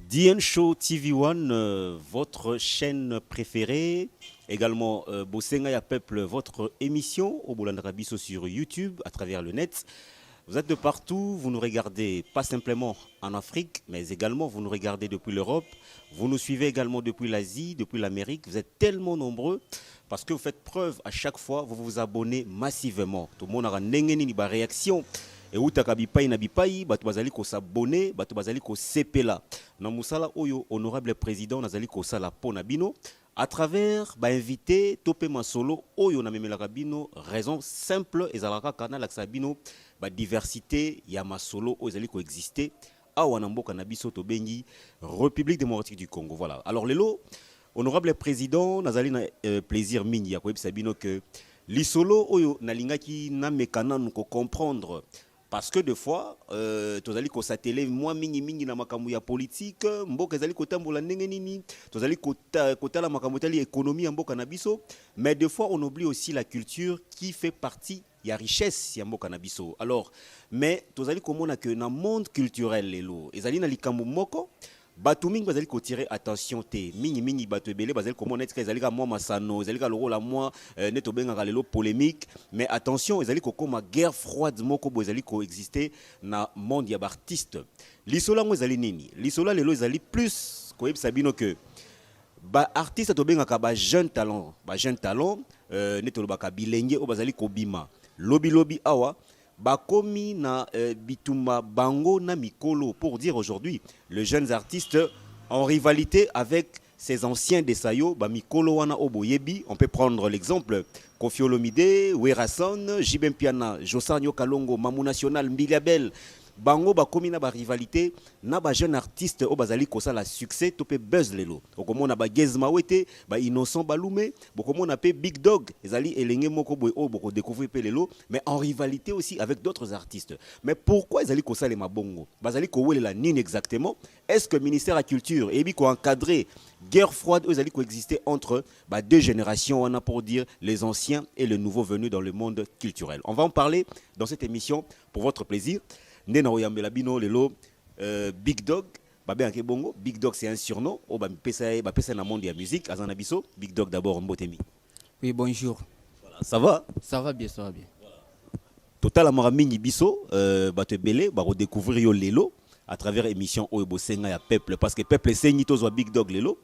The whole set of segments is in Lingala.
DN Show TV One, votre chaîne préférée. Également, Bosenga ya Peuple, votre émission au Boulanda-Rabiso sur YouTube, à travers le net. Vous êtes de partout, vous nous regardez pas simplement en Afrique, mais également vous nous regardez depuis l'Europe. Vous nous suivez également depuis l'Asie, depuis l'Amérique. Vous êtes tellement nombreux parce que vous faites preuve à chaque fois, vous vous abonnez massivement. Tout le monde a une réaction. Et où tu as na bipai, batu bazali ko s'abonner, batu bazali ko sepela. Na musala oyo honorable président nazali ko sala pona bino à travers ba invité topé masolo oyo na memela bino raison simple ezalaka kana la sabino ba diversité ya masolo oyo ezali ko exister awa na mboka na biso to bengi République démocratique du Congo. Voilà. Alors lelo honorable président nazali na plaisir mingi ya ko sabino que lisolo oyo nalingaki na mekana ko comprendre. Parce que des fois, tozali ko satele moi mingi na makambo ya politique, mboka ezali ko tambola ndenge nini, tozali ko tala makambo tali économie ya mboka na biso, mais des fois on oublie aussi la culture qui fait partie ya richesse ya mboka na biso. Alors, mais tozali komona que na monde culturel lelo, ezali na likambo moko bato mingi bazali ko tirer attention te mingi bato ebele bazali komona etika ezali ka moi masano ezali ka loko la moi neto benga lelo polémique, mais attention ezali ko koma guerre froide moko bo ezali ko exister na monde ya artiste. Lisola ngo ezali nini? Lisola lelo ezali plus ko yebisa bino que ba artiste to benga ka ba jeune talent neto lobaka bilenge o bazali ko bima lobi awa bakomi na bitumba bango na mikolo pour dire aujourd'hui les jeunes artistes en rivalité avec ces anciens desayo ba mikolo wana oboyebi. On peut prendre l'exemple Koffi Olomide, Werason, Jibem Piana, Josanyo Kalongo, Mamou National, Mbiliabel. Bango bakomi na ba rivalité na ba jeune artiste o bazali kosa la succès topé buzz lelo okomona ba Gezma Wete ba Innocent Balume bokomona pe Big Dog ezali elenge moko boy o boko découvrir pe lelo, mais en rivalité aussi avec d'autres artistes. Mais pourquoi ezali kosa le mabongo bazali ko welela nini exactement? Est-ce que le ministère de la culture ebi ko encadrer guerre froide ezali ko exister entre ba deux générations on a pour dire les anciens et les nouveaux venus dans le monde culturel? On va en parler dans cette émission pour votre plaisir. Ndena oyambela bino lelo Big Dog babe bongo. Big Dog c'est un surnom o ba pesa na monde ya musique azana biso. Big Dog d'abord mbotemi. Oui, bonjour. Voilà, ça va? Ça va bien, ça va bien. Voilà. Total amara mingi biso bato belé ba redécouvrir yo lelo à travers émission Oyo Bosenga ya Peuple parce que Peuple sengi tozo Big Dog lelo.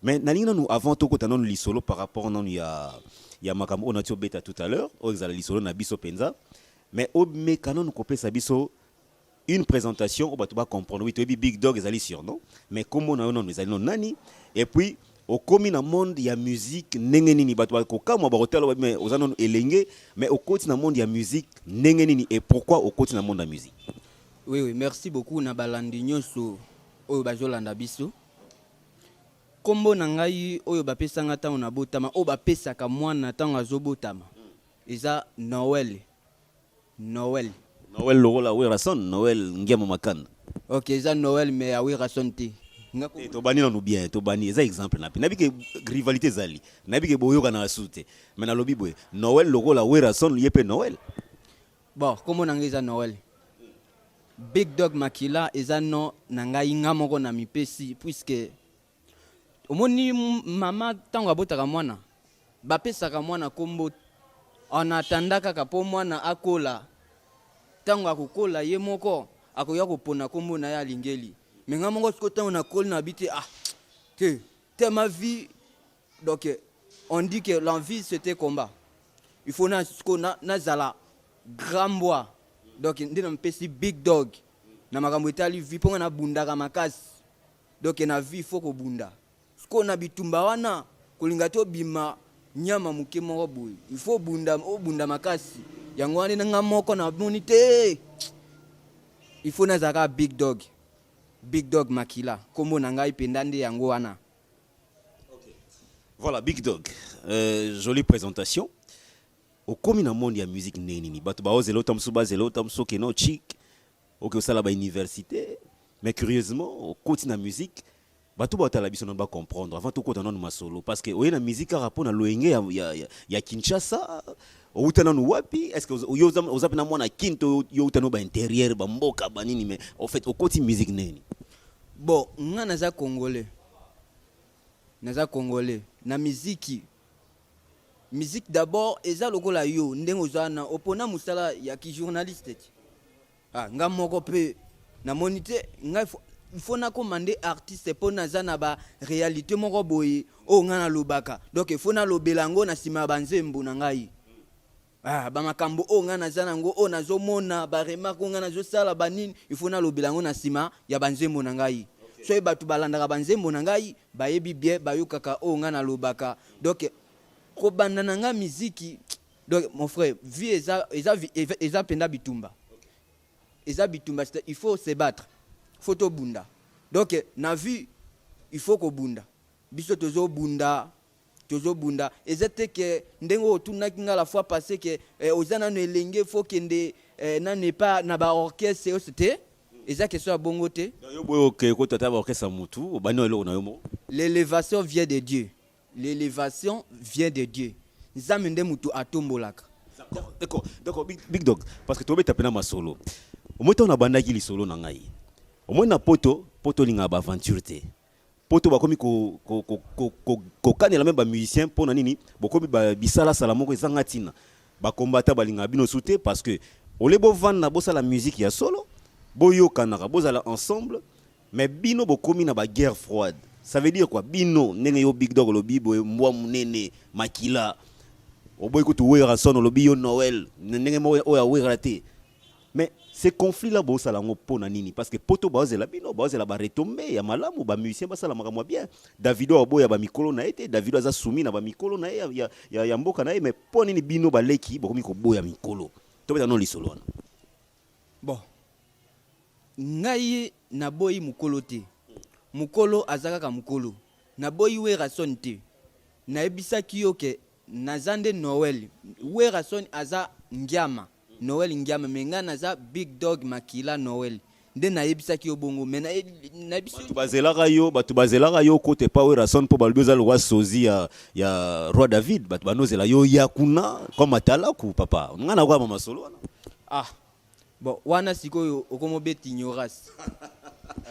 Mais nalinga nous avant to ko tanon li solo par rapport non ya makam on a tio beta tout à l'heure o exala li solo na biso penza. Mais o me kanon ko pesa biso une présentation, on va comprendre. Oui, tu es Big Dog, ils sur non. Mais comment on a non, ils non nani. Et puis, au commun dans le monde, il y a musique, nengenini, batwa koka, moi barotel, mais aux anon elenge, mais au côté dans le monde, il y a musique, nengenini. Et pourquoi au côté dans le monde de la musique? Oui, merci beaucoup. Na balandi nyoso, oyo bajolanda biso. Kombo nangai oyo bapesa ngata on a botama, oyo bapesa ka mwana tanga zobotama. Eza Noël. Noël Lorola Werason, Noël Ngemo Makan. Ok, ça Noël mais à Werason te. To bani na bien, to bani ça exemple na. Nabi ke rivalité zali. Nabi ke boyo kana asute. Mais na lobi boy. Noël Lorola Werason yepe Noël. Bon, comment nangeza Noël? Big Dog Makila eza no nanga inga moko na mipesi puisque omoni mama tango abotaka mwana. Bapesaka mwana kombo en attendaka ka po mwana akola. Tango akokola ye moko akoya kopona kombo na ya lingeli mais nga mongo ko tango na kol na bité te ma vie. Donc on dit que l'envie c'était combat, il faut na zala grand bois. Donc ndina mpesi Big Dog na makambo etali vie ponga na bundaka makasi. Donc na vie faut ko bunda sko na bitumba wana kolinga to bima nyama muke moko boy, il faut bunda makasi yango wana nga moko na bonité. Il faut na zaka Big Dog Makila kombo na ngai pendande yango wana. OK. Voilà, Big Dog. Jolie présentation. Au commun monde, il y a musique nini. Bato ba ozelo tamsu ba zelo tamsu keno chic. Au que ça là ba université. Mais curieusement, au côté de la musique, bato ba tala biso ba comprendre avant tout côté non ma solo parce que oye na musique à rapport na loenge ya Kinshasa. Au tana no wapi? Est-ce que vous avez na mona kinto yo tano ba intérieur ba mboka ba nini mais en fait au côté musique nini. Bon, nga naza congolais. Naza congolais. Na musique d'abord eza lokola yo ndenge ozana opona musala ya ki journaliste. Ah, nga moko pe na monite nga il faut na commander artiste pour naza na ba réalité moko boye o nga na lobaka. Donc il faut na lobelango na sima banzembo na ngai. Ah, ba makambo o nga naza nango o nazomona ba remarque nga nazo sala banini il faut na lobelango na sima ya banzembo na ngai. So e batu balandaka banzembo na ngai bayebi bien bayokaka o nga na lobaka. Donc ko banda nanga musique. Donc mon frère, vie eza penda bitumba. Eza bitumba, il faut se battre. Faut to bunda. Donc na vie il faut ko bunda. Biso tozo bunda. Ezate que ndengo tunaki nga la fois passée que ozana no elenge faut kende na ne pas na ba orchestre c'était eza question ya bongo te. Yo boyo ke ko tata ba orchestre mutu obano elo na yo mo. L'élévation vient de Dieu. L'élévation vient de Dieu. Nzambe nde mutu atombolaka. D'accord, Big Dog parce que tu obeta pena ma solo. Au moins on a bandaki li solo na ngai. Au moins na poto linga ba aventure te. Poto ba komi ko kanela même ba musicien pour na nini bokomi ba bisala sala moko ezanga tina. Ba combattre ba linga bino souté parce que olebo vanda bosa la musique ya solo. Boyo kanaka bozala ensemble mais bino bokomi na ba guerre froide. Ça veut dire quoi? Bino nenge yo Big Dog lobi boy mwa munene makila. Oboy ko tu wera son lobi yo Noël nenge mo o ya wera te. Mais ces conflits là bo sala ngo pona nini parce que poto bazela bino bazela ba retomber ya malamu ba musicien basala makamwa bien. Davido aboya ba mikolo na ete Davido aza soumi na ba mikolo na ya mboka na mais pona nini bino ba leki bokomi ko boya mikolo. To beta non lisolo wana. Bon. Ngai na boyi mukolo te. Mukolo azaka mukolo. Na boyi wera son te. Na ebisaki yo ke nazande Noël. Wera son aza ngiama. Noël ngiama menga naza Big Dog makila Noël. Nde na ebisaki yo bongo mena na biso batu bazela yo kote pa wera son po balbeza lo wa sozi ya roi David batu banozela yo yakuna comme atalaku papa. Ngana kwa mama solo wana. Ah. Bon, wana sikoyo okomo beti ignorance.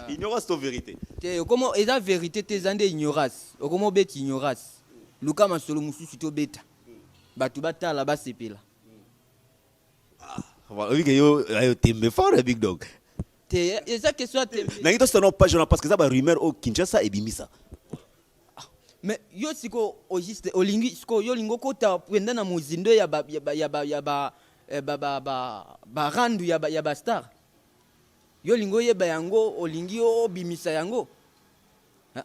Ignorance to vérité. Te okomo eza vérité te zande ignorance. Okomo beti ignorance. Luka masolo mususu to beta. Batu batala basepela. Oui que yo tembe fort Big Dog. Te eza question tembe. Na ngito sono page na parce que ça ba rumeur au Kinshasa et bimisa. Mais yo siko o juste olingi siko yo lingo kota penda na muzindo ya randu ya ba star. Yo lingo yeba yango olingi o bimisa yango.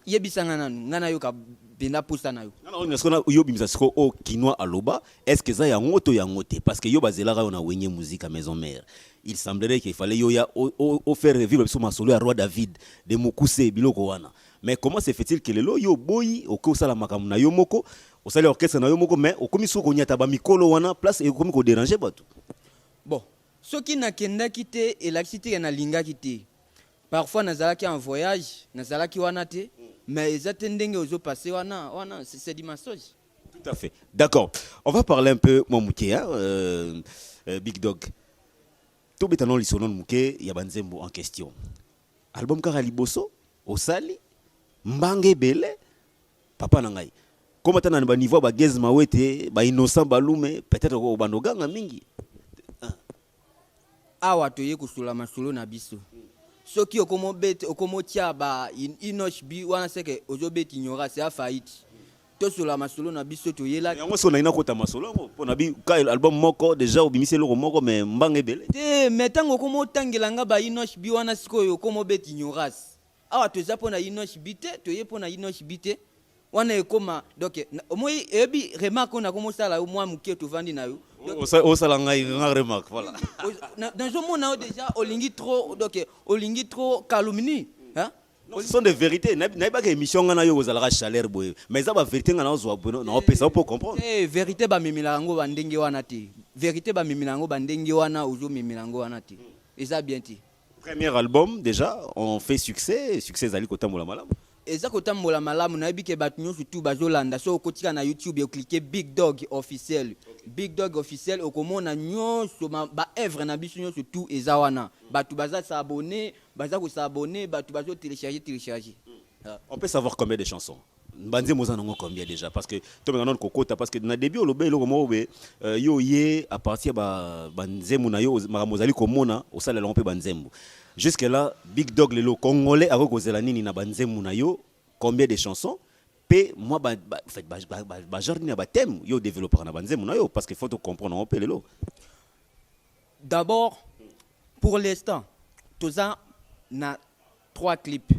Yebisa ngana yo ka benda posta na yo. Non est-ce qu'on yo bimisa siko o kinwa aloba est-ce que ça yango to yangote parce que yo bazela ga na wenye musique à maison mère. Il semblerait qu'il fallait yo ya o faire revivre sur ma solo à roi David de Mokuse biloko wana. Mais comment se fait-il que lelo yo boyi o ko sala makamu na yo moko o sala orchestre na yo moko mais o komi soko nyata ba mikolo wana place e komi ko déranger bato. Bon, soki nakenda kite elakiti na linga kite. Parfois nazalaki en voyage, nazalaki wana te, mais ezate ndenge ozo passer wana c'est du mensonge. Tout à fait. D'accord. On va parler un peu Mouké Big Dog. To betano lisonon Mouké ya banzembo en question. Album Karaliboso Osali Mbange Bele papa na ngai. Comment tana ba niveau ba gez mawete ba innocent balume peut-être ko banoganga mingi. Awa toye kusula masolo na biso. Soki okomo bete okomo tia ba inosh bi wana seke ozo beti nyora c'est a faillite. To sula masolo na biso toyela. Yango so na ina kota masolo po na bi ka album moko déjà obimise loko moko mais Mbange Bele. Te metango okomo tangelanga ba inosh bi wana sikoyo okomo beti nyora. Awa toza pona inosh bite toye pona inosh bite. Wana ekoma donc moi ebi remarque on a commencé à moi muke to vandi na yo. O sala ngai nga remarque voilà. Dans ce monde déjà olingi trop donc olingi trop calomnie hein. Ce sont des vérités. N'a pas émission ngana yo ozalaka chaleur boy. Mais ça ba vérité ngana ozwa bono na opesa pour comprendre. Vérité ba mimilango bandenge wana te. Vérité ba mimilango bandenge wana ozo mimilango wana te. Et ça bien ti. Premier album déjà, on fait succès, succès zali kotambola malamu. Eza kotambola malamu na yebi ke batu nyonso tu bazolanda so okotika na YouTube et cliquer Big Dog officiel. Big Dog officiel okomona nyonso ba œuvre na biso nyonso tu eza wana. Batu baza s'abonner, baza ko s'abonner, batu bazo télécharger. On peut savoir combien de chansons. Banze mozanongo combien déjà parce que to menga non kokota parce que na début au lobe lo mo be yo yé à partir ba banzemu na yo makamozali komona au sala lompe banzemu. Jusque là Big Dog le congolais a rekozela nini na banzemu na yo combien de chansons pe moi en fait ba genre ni ba thème yo développeur na banzemu na yo parce que faut te comprendre on peut le lo. D'abord pour l'instant toza na 3 clips.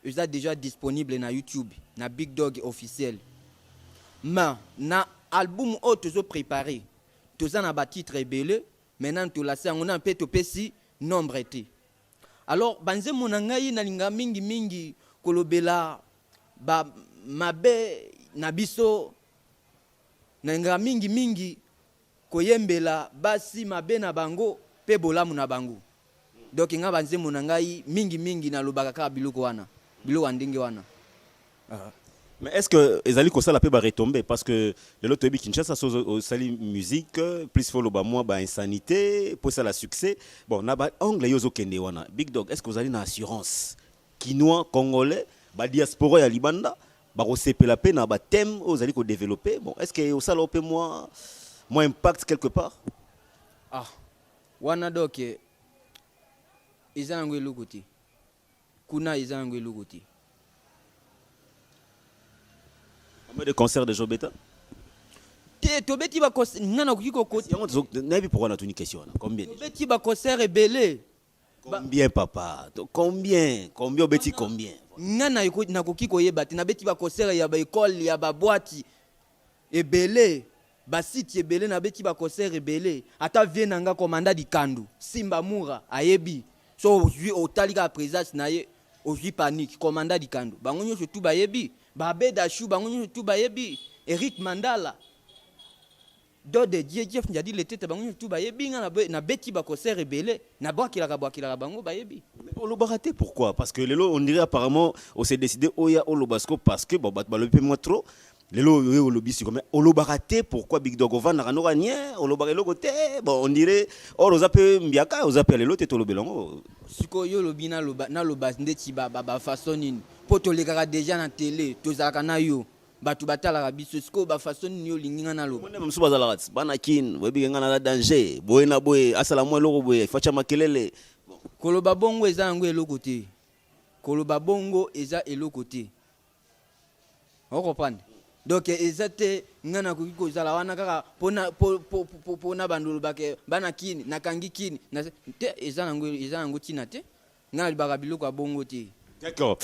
Ils sont déjà disponibles na YouTube, na Big Dog officiel. Mais na album auto préparé, tous en a titre rebelle, maintenant tout la on a un peu topesi nombre été. Alors banze monangai na linga mingi kolobela ba mabe na biso na linga mingi koyembela basi mabe na bango pe bolamu na bango. Donc nga banze monangai mingi na lobaka ka biloko wana. Mais est-ce que ezali ko sala pe ba retomber parce que le loto bi Kinshasa so sali musique plus follow ba moi ba insanité pour ça la succès bon na ba anglais yozo kende wana Big Dog est-ce que vous allez na assurance kinois congolais ba diaspora ya libanda ba ko sepela pe na ba thème ozali ko développer bon est-ce que au sala pe moi impact quelque part wana donc izango elokoti kuna izango elokoti combien de concerts de Jobeta te tobeti ba concert ngana kiko koti yango nabi pourquoi na tuni question combien tobeti ba concert ebele combien papa combien obeti combien ngana na kokiko yeba te na beti ba concert ya ba école ya ba boîte ebele ba site ebele na beti ba concert ebele ata vie nanga commanda di Kandu Simba Mura ayebi so aujourd'hui otalika présence na ye aujourd'hui panique commanda di Kandu bango nyonso tu bayebi ba Bedashu bango nyonso tu bayebi Eric Mandala do de Jeff njadi le tete bango nyonso tu bayebi na beti ba concert ebele na bwakila bango bayebi on l'a raté pourquoi parce que lelo on dirait apparemment on s'est décidé oya olobasco parce que bon ba le peu moins trop lelo yo lobisi comme on l'a raté pourquoi Big Dog va na kanora rien on l'a lelo côté bon on dirait or oza pe mbiaka oza pe lelo teto lobelongo siko yo lobina na loba ndeti ba façon nini poto lekaka déjà na télé tozalaka na yo batu batalaka biso siko ba façon nini yo linginga na loba mona msuba zalaka bana kin webi ngana na danger boye na boye asala mo eloko boye facha makelele koloba bongo eza ngo eloko te koloba bongo eza eloko te on comprend donc ezate ngana kokiko zala wana kaka pona bandulu bake bana kini nakangi kini na te ezango tina te ngana libaka biloko bongo te. D'accord.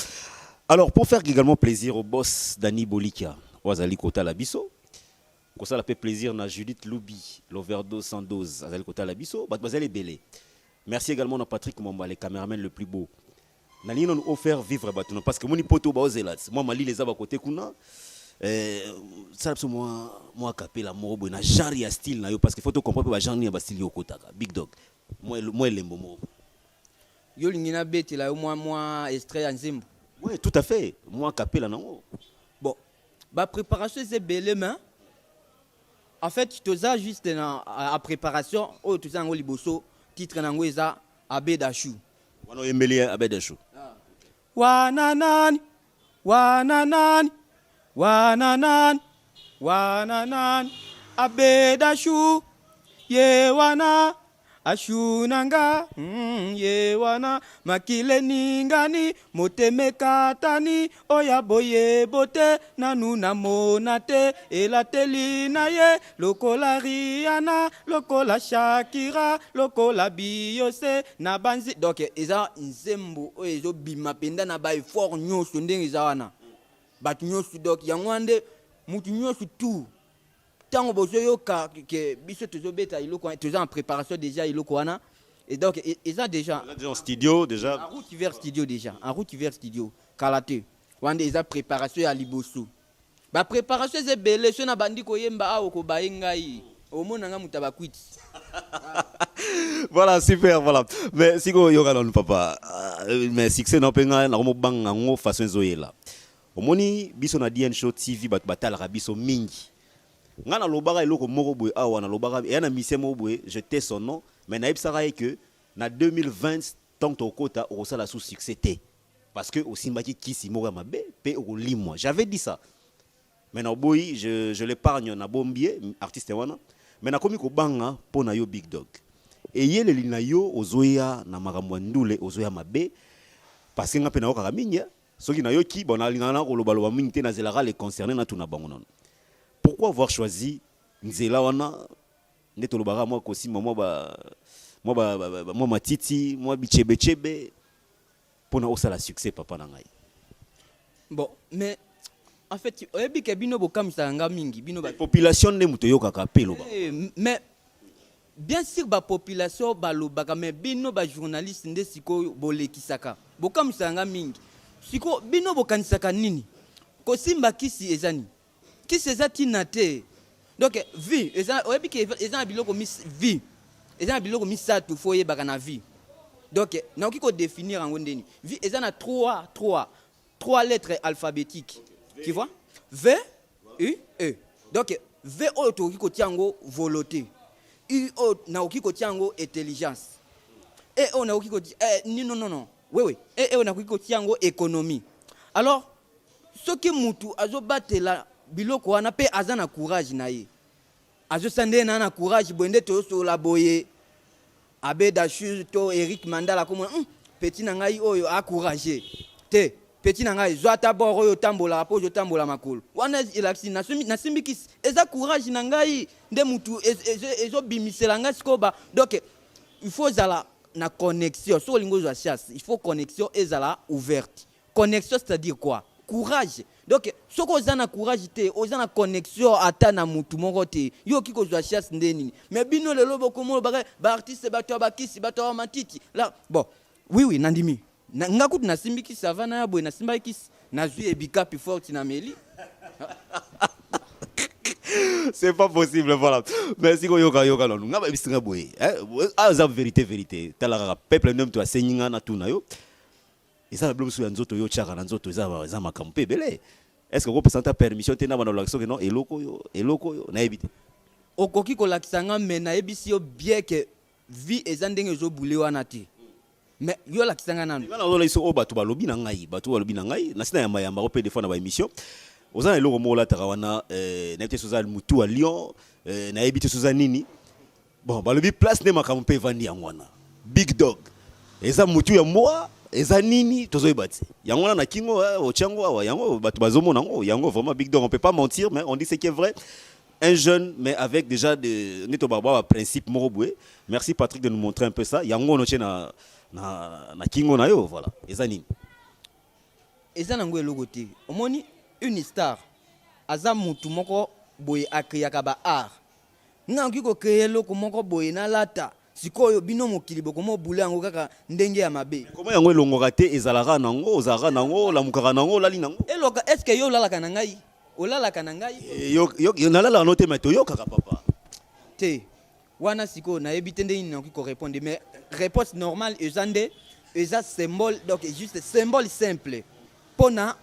Alors pour faire également plaisir au boss Dani Bolika wazali kota la biso ko ça la fait plaisir na Judith Loubi l'overdose sans dose azali kota la biso bazali belé. Merci également à Patrick Momba le caméraman le plus beau. Nali nous offert vivre batuna parce que moni poto ba ozelat moi mali les aba côté kuna ça moi capé la morobo na genre ya style na yo parce que faut comprendre ba genre ni ba style yo kotaka Big Dog moi lembo mo yo lingina beti la moi extrait en zimbo oui tout à fait moi capé la non bon ba préparation c'est belé mais en fait toza juste à préparation oh toza ngo liboso titre nango eza Abedashu wana yembeli Abedashu wananani Abedashu ye wana ashunanga ye wana makile ningani motemekatani oya boye bote nanu na monate elateli na ye lokola Rihanna lokola Shakira lokola Beyoncé na banzi donc eza nzembo oyo ezo bima penda na ba effort nyonso ndenge eza wana batu nyonso donc yango ande mutu nyonso tout tango bozo yoka ke biso tozobeta iloko toza en préparation déjà iloko wana Et donc, ils ont déjà. Déjà en studio, En déjà. route vers studio déjà. En route vers studio. Kalate. Wande ils ont préparation à Liboso. Ba préparation c'est belé. Si on a bandi koyemba a oko baengai. Au monde nga mutabakwit. Voilà, super, voilà. Mais si vous avez papa, mais succès n'a pas na romo bang ngo façon zoé là. Au moni biso na DN Show TV bat batal rabiso mingi. Nga na lobara eloko moko boy awa na lobara et na mise mo boy, je tais son nom, mais na ibsara que na 2020 tant au kota au sala sous succès té. Parce que au simbaki kisi moko mabe pe au limoi. J'avais dit ça. Mais na boy je l'épargne na bombier artiste wana. Mais na komi ko banga po na yo Big Dog. Et yele lina yo ozoya na makambo ndule ozoya mabe parce que nga pe na okaka minya soki na yo ki bona lina na ko lobalo mingi te na zelaka les concernés na tuna bango non. Pourquoi avoir choisi nzela wana neto lobaka moi kosi moi matiti moi bichebe chebe pona osala succès papa na ngai. Bon, mais en fait, oyebi ke bino bokamisa nga mingi, bino ba population ne muto yokaka pe loba. Mais bien sûr ba population balobaka mais bino ba journaliste nde siko bolekisaka. Bokamisa nga mingi. Siko bino bokanisaka nini? Kosimba kisi ezani. Kisi ezati na te. Donc vie, oyebi ke ezana biloko mis vie. Ezana biloko misatu foye baka na vie. Donc na okiko définir en ndeni. Vie ezana trois lettres alphabétiques. Tu vois? V, U, E. Donc, V, O, Tokiko Tiango, volonté. U, O, Naokiko Tiango, intelligence. E, O, Naokiko non. Oui. E, O, Naokiko Tiango, économie. Alors, ce qui mutu, azo bate la biloko wana pe azana courage na ye. Azo sande na courage, bonde to so la boye. Abe Dachu, to Eric Mandala, comme petit nangai oyo a courage. Te. Petit nangai zoata boro yo tambola rapo yo tambola makolo wana ilaksi na simbikis eza courage nangai nde mutu ezo bimisela nga sikoba donc il faut zala na connexion so lingo zo chasse il faut connexion ezala ouverte connexion c'est-à-dire quoi courage donc soko zana courage te ozana connexion ata na mutu moko te yo kiko zo chasse ndeni mais bino lelo bokomo ba artiste bato bakisi bato matiti là bon oui nandimi nga kuti na simbiki savana ya boy na simbaki na zui ebika plus fort na meli. C'est pas possible voilà. Merci ko yoka non nga ba bisinga boy ah za vérité talaka peuple nem to asenyinga na tuna yo eza na bloso ya nzoto yo chaka na nzoto za makampe belé est-ce que ko présenter permission te na bana lakso que non eloko yo na ebité okoki ko lakisanga mais na ebisi yo bien que vie ezandenge zo boulé wana te. Mais yo la kisanga nanu ngana ola iso obatu balobi na ngai na sina ya mayamba ko pe des fois na ba émission ozana eloko mola takawana na ete soza mutu à Lyon na ebite soza nini bon balobi place ne makampe vandi yangwana Big Dog eza mutu ya moi eza nini tozoyebati yangwana na kingo ochango awa yango batu bazomona ngo yango vraiment Big Dog on peut pas mentir mais on dit ce qui est vrai. Un jeune, mais avec déjà des principes moroboué. Merci Patrick de nous montrer un peu ça. Yango no na kingo na yo voilà. Ezani. Ezanango elogote. Omoni une star. Aza mutu moko boye akiyaka ba art. Nangi ko créer loko moko boye na lata. Sikoyo bino mokili bokomo bule yango kaka ndenge ya mabe. Comment yango elongora te ezalaka nango, ozara nango, lamukaka nango, lali nango. Eloka est-ce que yo lalaka na ngai? Olala kanangai yo nalala note mais toyo kaka papa te wana siko na ebite nde ni ko répondre mais réponse normale ezande eza symbole donc juste symbole simple pona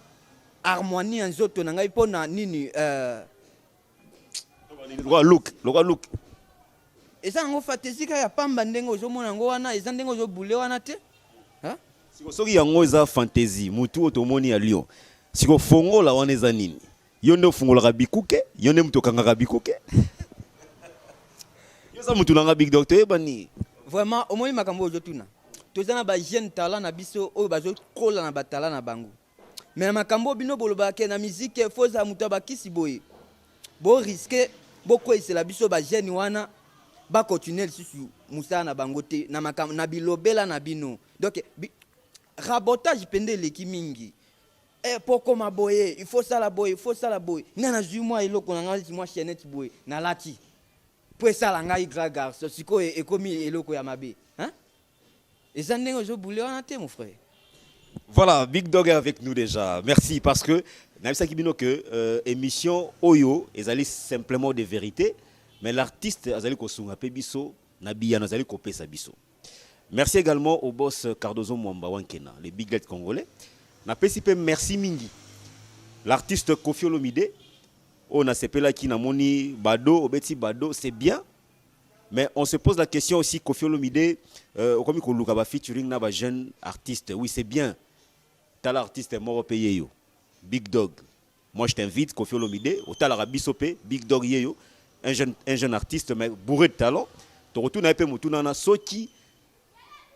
harmonie nzoto na ngai pona nini look eza ngo fantaisie ka ya pamba ndenge ozomona ngo wana eza ndenge ozobule wana te ha siko soki yango eza fantaisie mutu otomoni ya Lyon siko fongo la wana eza nini yonde fungola bikuke yonde mutokanga bikuke yoza mutu nanga Big Dog ebani vraiment au moins makambo ozotuna tozana ba jeune talent na biso oyo bazo kola na batala na bango mais makambo bino boloba ke na musique foza mutu bakisi boye bo risquer boko isela biso ba jeune wana ba continuer susu musana na bango te na makambo na bilobela na bino donc rabotage pende leki mingi. Pourquoi ma boye, il faut ça la boye, Nana moi ilo konanga moi chaînette boye, na lati. Pour ça la ngai gra garçon, siko e komi eloko ya mabe, hein? eza ndenge ozobule wana te mon frère. Voilà, Big Dog est avec nous déjà. Merci parce que Nabisa Kibino que émission Oyo ezali simplement des vérités, mais l'artiste azali ko sunga pe biso na biya nazali ko pesa biso. Merci également au boss Cardozo Mwamba Wankena, les Big Let congolais. Na pesi pe merci mingi. L'artiste Koffi Olomide, on a sepela ki na moni Bado, Obeti Bado, c'est bien. Mais on se pose la question aussi, Koffi Olomide, comme il y a featuring na ba jeune artiste, oui c'est bien. T'as l'artiste mort payé yo. Big Dog. Moi je t'invite, Koffi Olomide, au Talara Bisopé, Big Dog yeyo, un jeune artiste mais bourré de talent. Tu retournes un peu Moutounana Soki,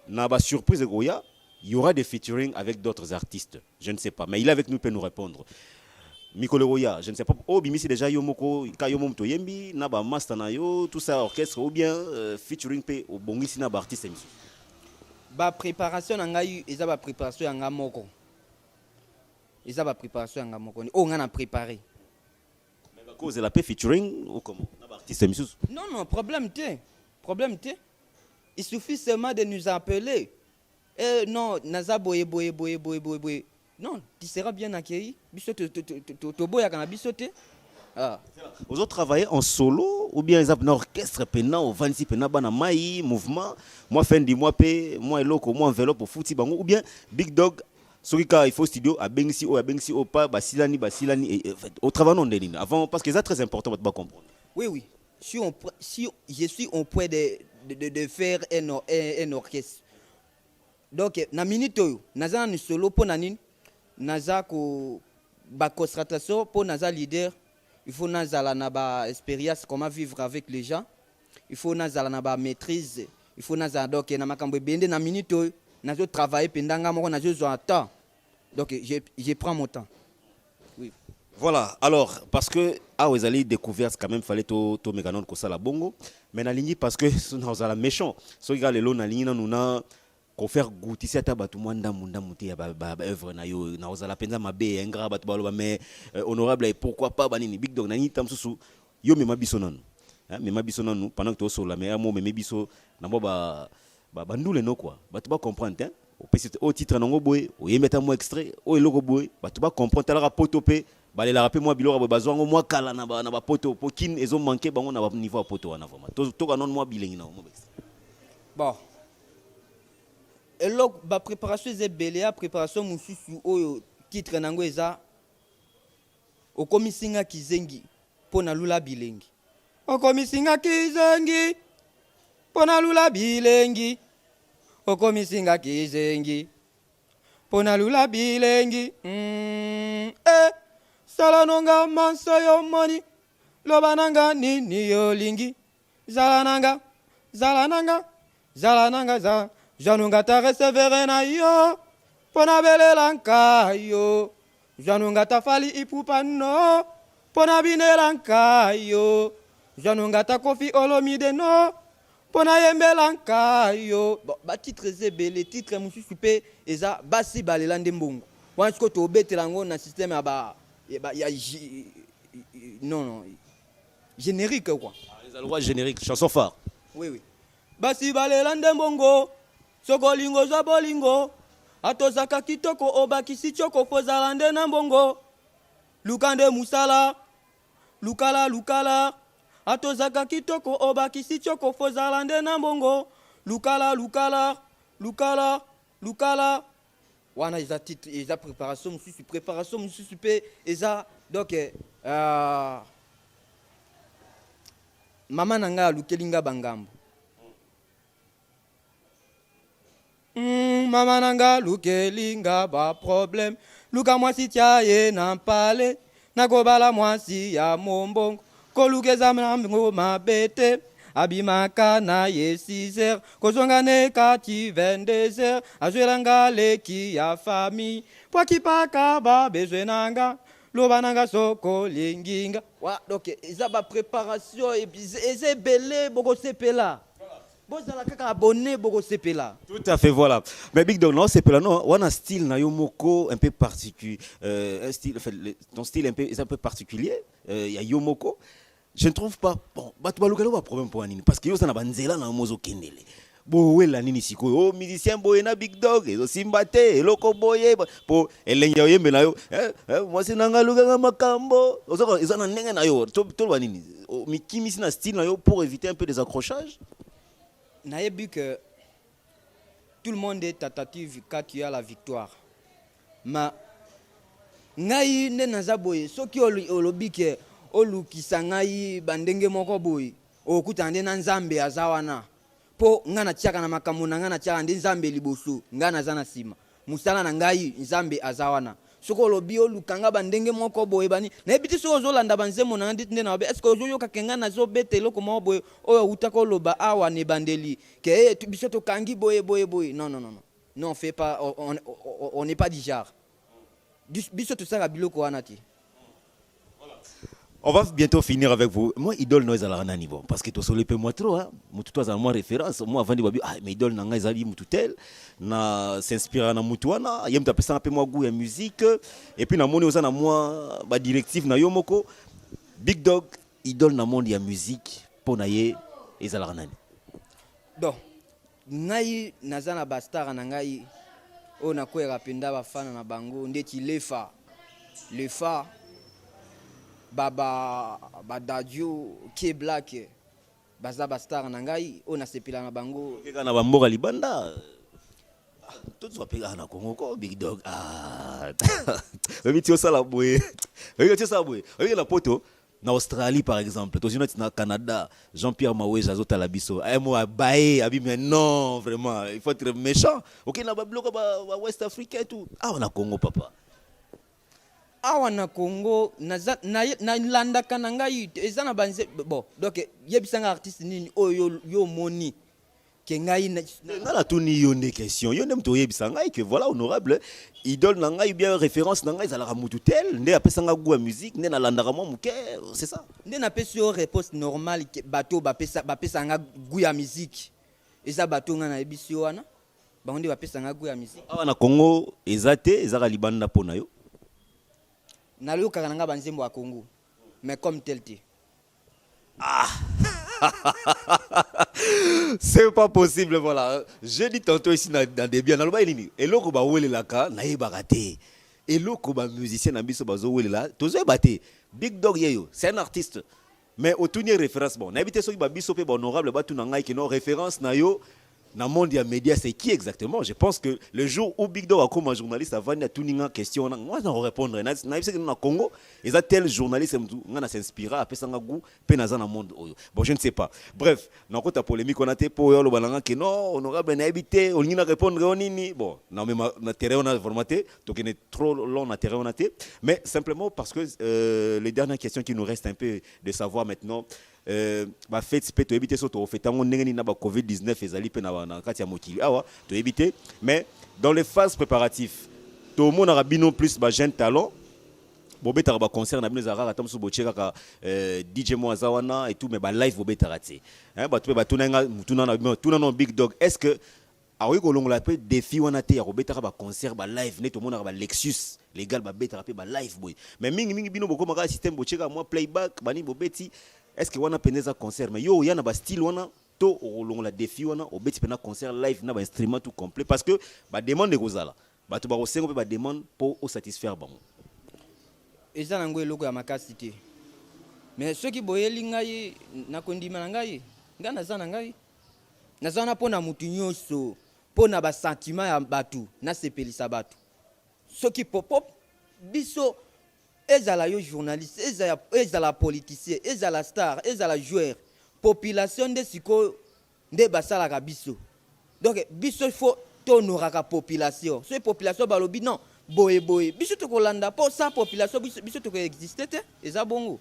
na ba surprise Goya, il y aura des featuring avec d'autres artistes. Je ne sais pas, mais il est avec nous pour nous répondre. Mikolo Roya, je ne sais pas. Oh, bimi c'est déjà Yomoko, Kayomo Mtoyembi, Naba Mastanayo, tout ça orchestre ou bien featuring pe au bongisi na ba artiste misu. Ba préparation nga yu eza ba préparation nga moko. Eza ba préparation nga moko. Oh nga na préparé. Mais ba cause la pe featuring ou comment? Na ba artiste misu. Non, problème té. Problème té. Il suffit seulement de nous appeler. Non, naza boye. Non, tu seras bien accueilli. Vous avez travaillé en solo ou bien ils ont un orchestre pendant 26 pendant maï mouvement moi fin du mois paix moi eloko moi enveloppe pour fouti bango ou bien Big Dog il faut studio à bengsi au pas basilani au travail non déline avant parce que c'est très important pour comprendre. Oui. Si je suis au point de faire un orchestre. Donc na minute naza ni solo pour nanine naza ko ba concentration pour naza leader. Il faut nazala na ba expérience comment vivre avec les gens. Il faut nazala na ba maîtrise. Il faut nazala donc na makambo bende na minute nazo travailler pendanga moko nazo zo temps. Donc je prends mon temps. Oui. Voilà, alors parce que vous allez découvrir quand même fallait to mécanon ko sala bongo mais na ligne parce que nous allons méchant. So gars le na ligne nous na ko faire goûter ça tabatu mwanda munda muté ya ba œuvre na yo na ozala penza mabe engra batu baloba mais honorable et pourquoi pas banini Big Dog na ni tamsusu yo mema biso nanu mema biso nanu pendant que to so la mais mo mema biso na bo ba bandule no quoi batu ba comprendre hein au titre nango boy o yemeta mo extrait o eloko boy batu ba comprendre la poto pe ba la rappeler moi biloko ba bazwango moi kala na ba poto pokin ezo manquer bango na ba niveau poto wana vraiment to ka non moi bilengi na mo. Bon. Et là, la préparation est belle, la préparation mususu au titre nango eza au komisinga kizengi pona lula bilengi. O komisinga kizengi pona lula bilengi. O komisinga kizengi pona lula bilengi. Salanonga manso yo moni lobananga nini yo lingi. Zalananga za Janunga ta recevere na yo pona belelanka yo Janunga ta fali ipupa no pona binelanka yo Janunga ta Koffi Olomide no pona yembelanka yo. Bon, ba titre zebele titre mususu pe eza basi balela ndembongo wansi ko to betelango na système ya non générique quoi. Les allois génériques chanson phare. Oui. Basi balela ndembongo Sokolingo za bolingo atozaka kitoko obakisi choko fozalande na mbongo lukande musala lukala atozaka kitoko obakisi choko fozalande na mbongo lukala wana eza titre eza préparation mususu pe eza donc mama nanga lukelinga bangambo. Mama nanga lukelinga ba problème luka mwasi tia ye na pale nakobala mwasi ya mombongo kolukeza mnambo mabete abimaka na ye 6h kozonga ne kati 22h azwelanga leki ya famille pwakipaka ba bezwe nanga loba nanga soko linginga wa donc eza ba préparation et eza belé boko sepela. Abonné beaucoup sepela. Tout à fait, voilà. Mais Big Dog, non, sepela, non, on a un style na yomoko un peu particulier, un style, ton style est un peu particulier. Il y a yomoko. Je ne trouve pas bon. Bah tu vas le problème pour Anine parce que yo ça na banzela na mozo kendele. boye la nini sikoyo oh musicien boye na Big Dog ezo simba te eloko boye po elenge oyembe na yo mwasi nanga lukanga makambo ozoko eza na ndenge na yo to ba nini mikimisi na style na yo pour éviter un peu des accrochages. Nayebi que tout le monde est tentative quand tu as la victoire. Ma ngai ne naza boye soki olobi ke olukisa ngai bandenge moko boye okuta nde na nzambe azawana po ngana tiaka na makambo na ngana tiaka nde nzambe liboso ngana zana sima musala na ngai nzambe azawana soko olobi olukanga bandenge moko boye bani nayebi ti soko ozolanda banzemo na nditi nde na babe eske ozoyoka ke ngai nazobeta eloko moko boye oyo awutaka oloba awa na ebandeli ke biso tokangi boye boye boye non non non non non on fait pas on n'est pas du genre biso tosala biloko wana ti. On va bientôt finir avec vous. Moi, idole no ezala na niveau parce que to solepe moi trop hein. Mutu to za moi référence. Moi avant de babi ah mais idole nanga ezali mutu tel na s'inspire na mutu wana, yem ta pesa pe moi goût ya musique et puis na moni oza na moi ba directive na yo moko Big Dog idole na monde ya musique pour na ye ezala nani. Bon, ngai nazana ba star na ngai o na kwera penda ba fana na bango ndeti lefa baba badadio ke black baza ba star na ngai o na sepila na bango ke kana ba mboka libanda tout soit pega na Congo ko Big Dog Obi sala boye obi la poto na Australie par exemple to sinoti na Canada Jean-Pierre Maweja azotala biso mo abaye abi mais non vraiment il faut être méchant OK na ba bloco ba West Africa et tout na Congo papa awa na Congo na landa kananga eza na banze bon donc yebisanga artiste nini oyo yo moni ke ngai na tuni yo ne question yo nem to yebisanga que voilà honorable idole na ngai bien référence na ngai zala mutu tel nde apesanga goût à musique nde na landaka mo muke c'est ça nde na pesi yo réponse normale ke bato bapesanga goût à musique eza bato nga na yebisi wana bango nde bapesanga goût à musique awa na Congo ezate ezaka libanda pona yo nalokaka nanga banzembo ya Congo mais comme tel te c'est pas possible voilà je dis tantôt ici dans des biens naloba elini eloko ba welelaka na yebaka te eloko ba musicien na biso bazo welela tozo ebate Big Dog yeyo c'est un artiste mais otuni référence bon na ebite soki ba biso pe ba honorable ba tuna ngai ke no référence na yo dans le monde des médias, c'est qui exactement? Je pense que le jour où Big Dog a comme un journaliste a venu à tout une question, moi je vais répondre. Dans Congo, ils ont tel journaliste qui s'inspire à faire un goût, dans le monde. Bon, je ne sais pas. Bref, dans la polémique, on a été pour le balanga que non, honorable n'a habité, on y a répondre on y bon, non mais na terrain on a formaté, donc il est trop long na terrain on a été, mais simplement parce que les dernières questions qui nous restent un peu de savoir maintenant. Ba fête peut éviter ça to fait on ndenge na ba Covid-19 ezali pe na kati ya mokili awa to éviter mais dans les phases préparatives to mona rabino plus ba jeune talent bobeta ba concert na bino za rara tamso bocheka ka DJ Moazawana et tout mais ba live bobeta raté hein ba to ba tuna na Big Dog est-ce que awi ko longola pe défi wana te ya bobeta ba concert ba live ne to mona ba Lexus légal ba beta pe ba live boy mais mingi bino boko maka système bocheka moi playback bani bobeti. Est-ce que wana peneza concert mais yo yana ba style wana to olongo la défi wana obeti pena concert live na ba instrument tout complet parce que ba demande de kozala ba to ba osengo pe ba demande pour au satisfaire bango eza nango eloko ya makasi te mais ceux qui boyeli ngai na kondima na ngai ngana za na ngai nazana pona mutu nyoso pona ba sentiment ya batu na sepelisa batu ceux qui pop biso ezala yo journaliste ezala politicien ezala star ezala joueur population de siko nde basalaka biso donc biso faut tonoraka population so population balobi non boye biso to kolanda po sa population biso to exister te eza bongo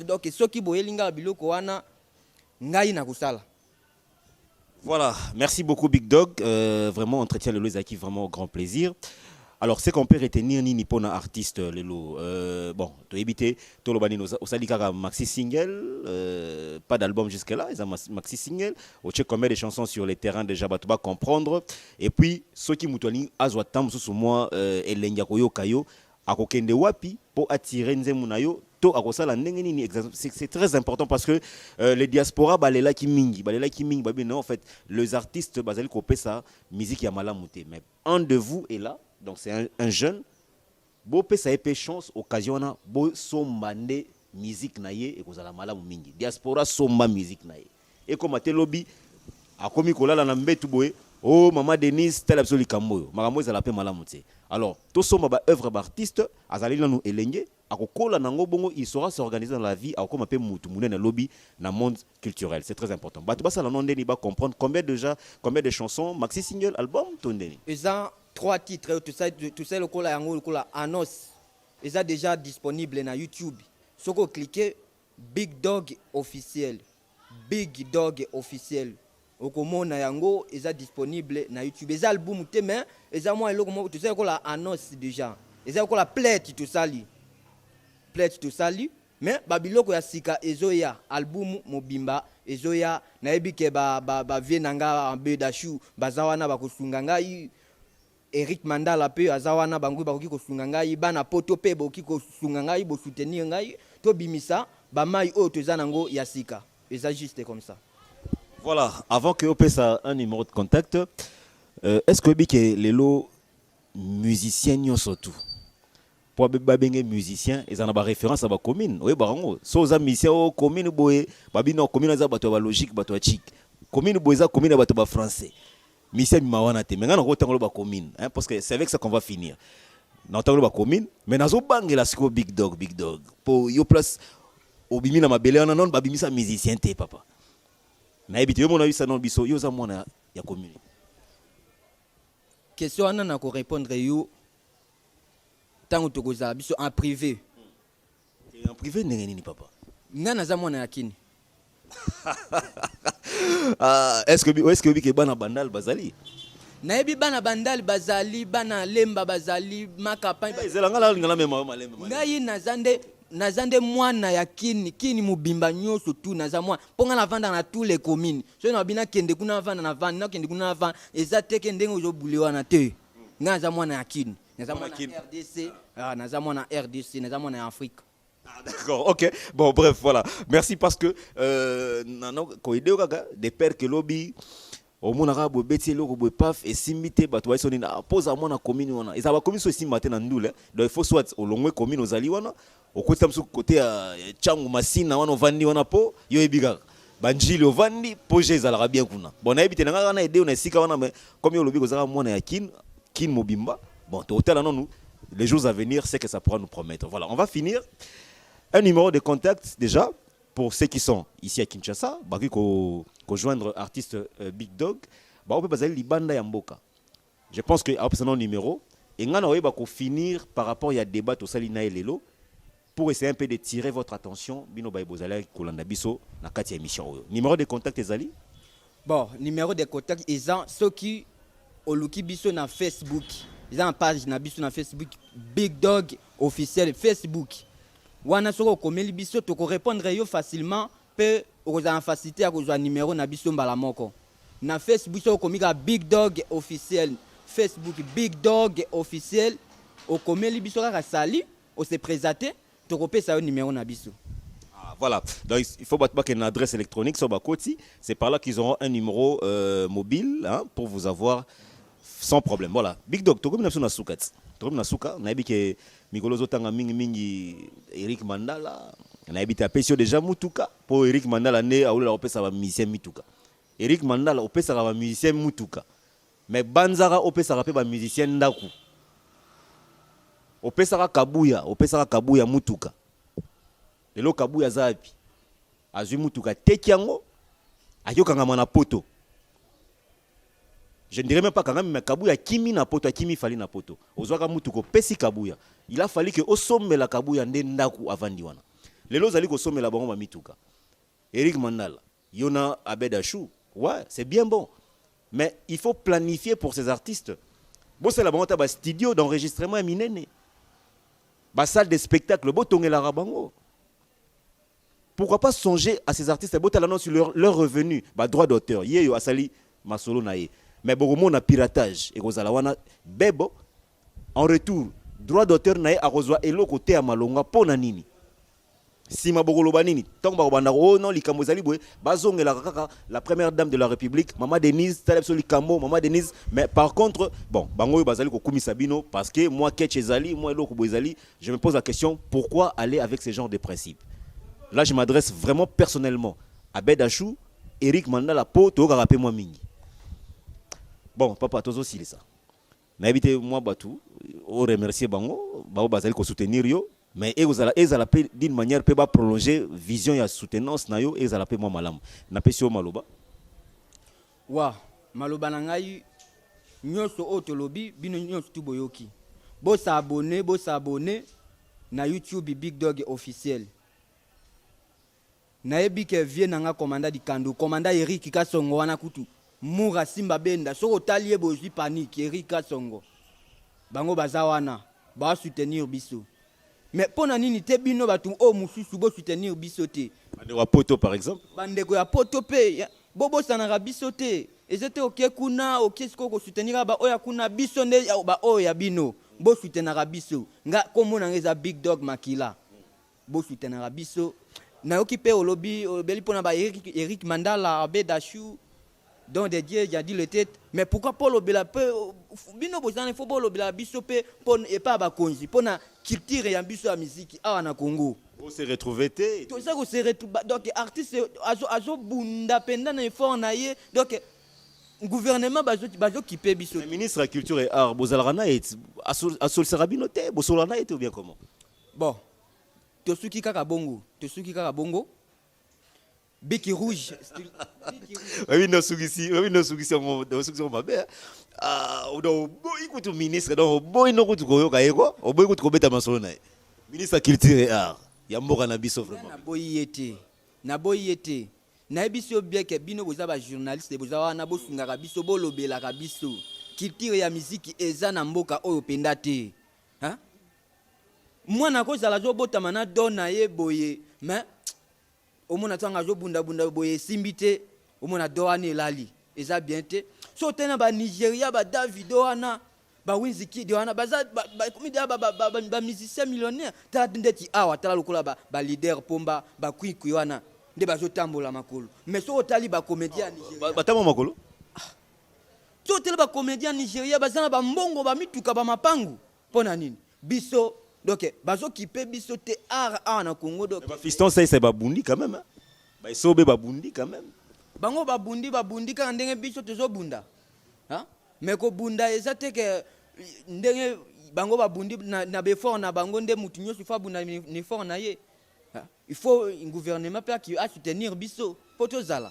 donc soki boye linga biloko wana ngai na kusala. Voilà, merci beaucoup Big Dog, vraiment entretien le Lozaki vraiment grand plaisir. Alors, ce qu'on peut retenir ni pour un artiste, bon, tu as évité, tu as maxi single, pas d'album jusque-là, ils ont maxi single, au check combien de chansons sur les terrains déjà, tu vas comprendre. Et puis, ceux qui m'ont dit, Azwatam, sous moi, et l'Engakoyo Kayo, akokende wapi pour attirer nzembo na yo to akosala ndenge nini. C'est très important parce que les diaspora balela ki mingi babi non en fait les artistes bazali kopesa musique ya malamu te, mais un de vous est là, donc c'est un jeune bo pesa epé chance occasion na bo sombande musique na ye ekozala malamu mingi. Diaspora somba musique na ye et comme atelobi akomi kolala na mbetu boye, oh maman Denise tel absolu kamboyo makambo ezala pe malamu te. Alors to somba ba œuvre d'artiste azali na nous elenge akokola nango bongo, il saura s'organiser dans la vie akoma pe mutu munene lobby na monde culturel. C'est très important. Bato basa la nondeni ba comprendre combien de chansons, maxi single, album tondeni. Ils ont 3 titres, tout ça le kola yango le kola Anos. Ils sont déjà disponibles na YouTube. Si vous cliquez Big Dog officiel. Big Dog officiel. Okomona yango eza disponible na YouTube. Les albums te mais eza moi eloko tout ça kola Anos déjà. Eza kola plate tout ça li. Plate tout ça li mais babiloko ya sika ezoya album mobimba ezoya na ebike ba vienanga ambedashu bazawana bakosunga ngai Eric Mandala pe azawana bangu bakoki kosunga ngai bana poto pe boki kosunga ngai bo soutenir ngai to bimisa ba mai o to zanango ya sika. Eza juste comme ça. Voilà, avant que vous ça un numéro de contact, est-ce que les lots musiciens surtout pour les musiciens, ils ont une référence à la commune. Oui, si vous avez une commune, vous avez une commune logique, vous avez une commune, vous avez une commune français. Musicien, vous avez une commune, parce que c'est avec ça qu'on va finir. Nous avons une commune, mais nous avons une big dog. Pour y place, au bimi na mabele, on a un musicien, papa. Na ebité mon avis ça non biso yo za mona ya commune. Question ana na ko répondre yo tango tokoza biso en privé. En privé ndenge nini papa? Ngana za mona yakini. Est-ce que bike bana bandal bazali? Na ebi bana bandal bazali bana lemba bazali makapa. Ezela ngala mema malemba. Ngai nazande mwana ya kini mubimba nyoso tu naza mwana ponga na vanda na tous les communes so na bina kende kuna vanda na vanda na kende kuna vanda ezate ndenge ozobulewa na te ngaza mwana ya kini naza mwana RDC naza mwana RDC naza mwana ya Afrique. D'accord, ok. Bon, bref, voilà. Merci parce que des pères que lobby au monde arabe beti loko bo paf et simité bato baisoni na pose à moi na commune wana ils aba commune so simate na ndule donc il faut soit au longwe commune ozali wana au côté msu côté ya changu masina wana vandi wana po yo ebiga banjili ovandi projet ezala bien kuna bon na ebite nga na aider on esika wana mais comme yo lobi kozala mwana ya kin mobimba bon to hôtel non nous les jours à venir c'est que ça pourra nous promettre. Voilà, on va finir un numéro de contact déjà pour ceux qui sont ici à Kinshasa baki ko joindre artiste Big Dog ba on peut bazali libanda ya mboka. Je pense que après son numéro et ngana oyeba ko finir par rapport ya débat au salina elelo pour essayer un peu de tirer votre attention bino ba bozala kolanda biso na kati ya émission. Numéro de contact ezali bon numéro de contact ezan ceux qui oluki biso na Facebook ils ont une page na biso na Facebook Big Dog officiel Facebook wana soko komeli biso to ko répondre yo facilement pe okozana facilité ya kozwa numéro na biso mbala moko na Facebook soko komika Big Dog officiel Facebook Big Dog officiel okomeli biso kaka sali o se présenter to kopesa yo numéro na biso. Voilà, donc il faut battre une adresse électronique sur Bakoti, c'est par là qu'ils auront un numéro mobile hein, pour vous avoir sans problème. Voilà, Big Dog, tu as na souka. Tu as na souka, na ebike Mikolo Zotanga mingi Eric Mandala, na ebite apesio déjà mutuka pour Eric Mandala né a oula opesa ba musicien mutuka. Eric Mandala opesa ba musicien mutuka. Mais Banzara opesa ba ba musicien ndaku. Opesa Kabuya mutuka. Lelo Kabuya zapi. Azui mutuka tekiango ayokanga mana poto. Je ne dirais même pas quand même Kabuya kimi na poto, kimi fali na poto. Ozwaka mutuko pesi Kabuya. Il a fallu que osombe la Kabuya ndendaku avandi wana. Lelo zali ko sombe la bango mituka. Eric Mandala, Yona Abedachou. Ouais, c'est bien bon. Mais il faut planifier pour ces artistes. Bon c'est la bango ta studio d'enregistrement minene. Ba salle de spectacle bo tongela rabango. Pourquoi pas songer à ces artistes sur leur revenu, droit d'auteur. Yeyo asali masolo nae. Mais beaucoup na piratage et kozala wana bebo en retour droit d'auteur na ye akozwa eloko te ya malonga pona nini sima bokoloba nini ntango bakobanda oh non likambo ezali boye bazongelaka kaka la première dame de la République Maman Denise tala biso likambo Maman Denise. Mais par contre bon bango oyo bazali kokumisa bino parce que moi ketch ezali moi eloko boye ezali, je me pose la question pourquoi aller avec ce genre de principe. Là je m'adresse vraiment personnellement à Bedachou, Eric Mandala po tokaka pe moi mingi. Bon papa tozo sili ça na évité moi batu o remercier bango bao bazali ko soutenir yo. Mais ezala pe d'une manière peut pas prolonger vision ya soutenance na yo ezala pe moi malamu na pesi yo maloba wa maloba na ngai nyoso otolobi bino nyoso tu boyoki bo s'abonner na YouTube Big Dog officiel na yebi ke vie nanga commandant di Kando commandant Eric Kasongo wana kutu mura simba benda so otalie bozwi panique Eric Kasongo bango bazawana ba soutenir biso. Mais pour nini te bino batu o mususu bo soutenir biso te. Bande wa poto par exemple. Bande ko ya poto pe bobo sanaka biso te. Ezete oke kuna oke siko ko soutenir ba oya kuna biso nde ba oya bino bo soutenir biso. Nga komona ngeza Big Dog Makila. Bo soutenir biso. Na yoki pe olobi beli pona ba Eric Mandala Bedachou donc des dieux j'ai dit le tête mais pourquoi Paul Obela peu bino bozana il faut Paul Obela biso pe pon et pas ba konzi pona culture ya biso ya musique awa na Congo on se retrouver te tout ça ko se retrouve donc artiste azo bunda penda na effort na ye donc gouvernement bazo kipe biso. Le ministre de la culture et art bozalana et asol serabino te bosolana et ou bien comment. Bon tosuki kaka bongo Biki rouge. Oui, non, sougisi, on m'a bien. On écoute le ministre, donc boy no kutu koyo kaeko, on boy kutu kobeta masolo na. Ministre de culture et art, yamboka na biso vraiment. Na boy yete. Na biso bien que bino boza ba journaliste boza wana bosunga biso bolobela biso. Culture ya musique eza na mboka oyo penda te. Hein? Moi na ko zala zo botama na dona ye boye, mais omona tanga zo bunda boye simbite omona doane lali eza bien te so tena ba Nigeria ba Davido wana ba Wizkid wana baza ba comédien ba musicien millionnaire ta ndeti awa tala lokola ba leader pomba ba kwikwi wana nde bazo tambola makolo mais so otali ba comédien Nigeria ba tambo makolo so tele ba comédien Nigeria bazana ba mbongo ba mituka ba mapangu pona nini biso. Donc, bazo qui peut biso te art en Congo donc. Ba fiston ça c'est babundi quand même. Ba sobe babundi quand même. Bango babundi quand ndenge biso tezo bunda. Hein? Mais ko bunda ezate ke ndenge bango babundi na befort na bango nde mutu nyoso fa bunda ni fort na ye. Il faut un gouvernement qui a soutenir biso potozala.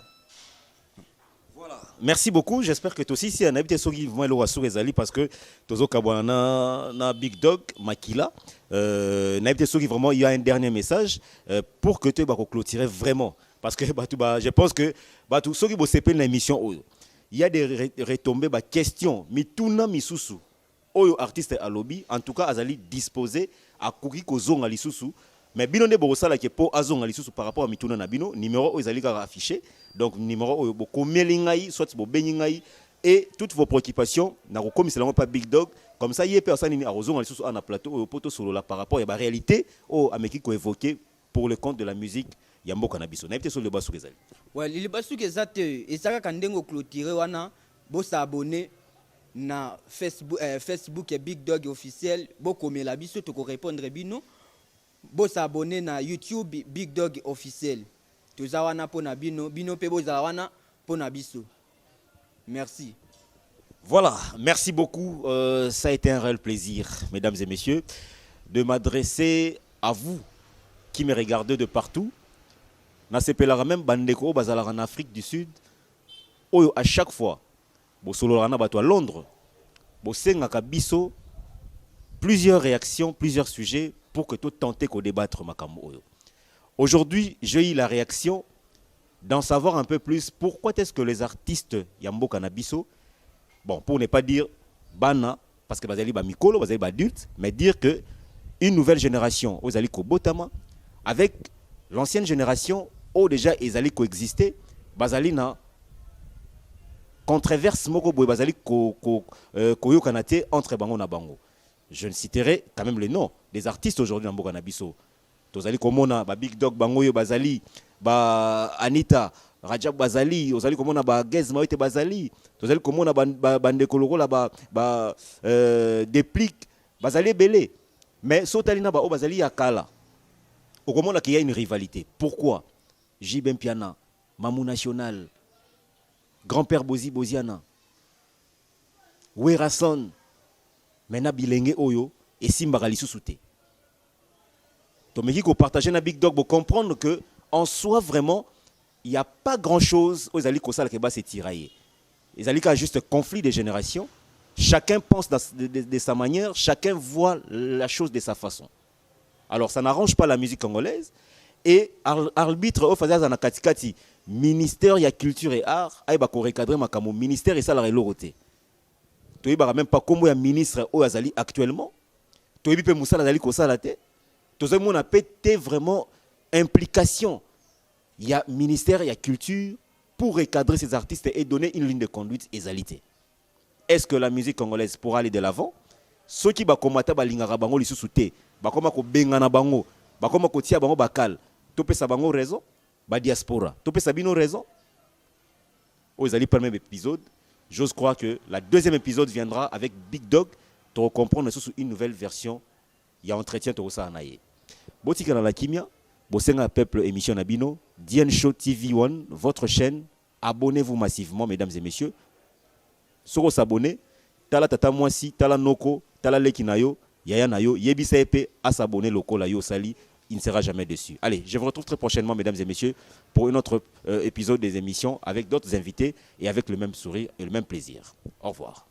Voilà. Merci beaucoup. J'espère que toi aussi, si on a habité sur Ezali parce que Tozo Kabwana na Big Dog Makila, vraiment il y a un dernier message pour que tu vas clôturer vraiment parce que je pense que ceux qui vont séparer l'émission, il y a des retombées, questions, mituna misusu, oyo artiste à lobby, en tout cas azali disposé à courir kozonga lisusu. Mais bino ne borosala ke po azonga lisusu par rapport à mituna na bino numéro ezali ka affiché donc numéro bo komelingai soit bo beningai et toutes vos préoccupations na ko komisela pas Big Dog comme ça yé personne ni azonga lisusu na plateau poto solo la par rapport à la réalité au ameki ko évoquer pour le compte de la musique ya mboka na biso na été sur le basu ezali ouais le basu ezate ezaka kandengo clôturer wana bo s'abonner na Facebook et Big Dog officiel bo komela biso to ko répondre bino. Bo s'abonner na YouTube Big Dog officiel. Tozawana pona bino pe bozawana pona biso. Merci. Voilà, merci beaucoup. Ça a été un réel plaisir, mesdames et messieurs, de m'adresser à vous qui me regardez de partout. Na sepelara même bandeko bazala en Afrique du Sud. Oyo à chaque fois, bo solorana bato à Londres, bo sengaka biso plusieurs réactions, plusieurs sujets pour que tout tenter qu'on débattre makambo. Aujourd'hui, j'ai eu la réaction d'en savoir un peu plus pourquoi est-ce que les artistes Yambo Kanabiso, bon, pour ne pas dire bana, parce que bazali ba mikolo, bazali ba adulte, mais dire que une nouvelle génération, aux ali Botama, avec l'ancienne génération, où déjà ils allaient coexister, bazali na controverse moko boy bazali ko yo kanate entre bango na bango. Je ne citerai quand même les noms des artistes aujourd'hui dans Mboka Nabiso. Tozali Komona, Big Dog, Bangoyo, Bazali, Anita, Rajab Bazali, Tozali Komona, Gez Maoite Bazali, Tozali Komona, Bandekoloko, Déplique, Bazali Belé. Mais Sotalina Bazali Yakala. Au Komona qu'il y a une rivalité. Pourquoi? Jibem Piana, Mamou National, Grand-père Bozi Boziana, Werason, Mena Bilenge Oyo et Simba Lisusoute. Donc, il faut partager na Big Dog pour comprendre que en soi, vraiment, il n'y a pas grand-chose aux alliés qui s'est tiraillé. Les alliés qui juste conflit des générations. Chacun pense de sa manière, chacun voit la chose de sa façon. Alors, ça n'arrange pas la musique congolaise. Et arbitre au faisait dans katikati ministère ya culture et art ay ba ko recadrer makamo ministère et ça la reloroté to yeba même pas comment ya ministre au azali actuellement to yebi pe musala azali ko sala te to zo mona pété vraiment implication il y a ministère ya culture pour recadrer ces artistes et donner une ligne de conduite ezalité. Est-ce que la musique congolaise pourra aller de l'avant? Ceux qui ba komata ba lingara bango lisusu te ba koma ko bengana bango ba koma ko tia bango bakal topé sa bango raison ba diaspora topé sa bino raison aux alliés par même épisode. J'ose croire que la deuxième épisode viendra avec Big Dog pour comprendre sous une nouvelle version. Il y a entretien to ça anaye botika na la kimia bosenga peuple émission nabino Dien Show TV1 votre chaîne. Abonnez-vous massivement mesdames et messieurs. Soko s'abonner tala tata mwasi tala noko tala leki nayo yaya nayo yebisa epé à s'abonner loko la yo sali. Il ne sera jamais déçu. Allez, je vous retrouve très prochainement, mesdames et messieurs, pour un autre épisode des émissions avec d'autres invités et avec le même sourire et le même plaisir. Au revoir.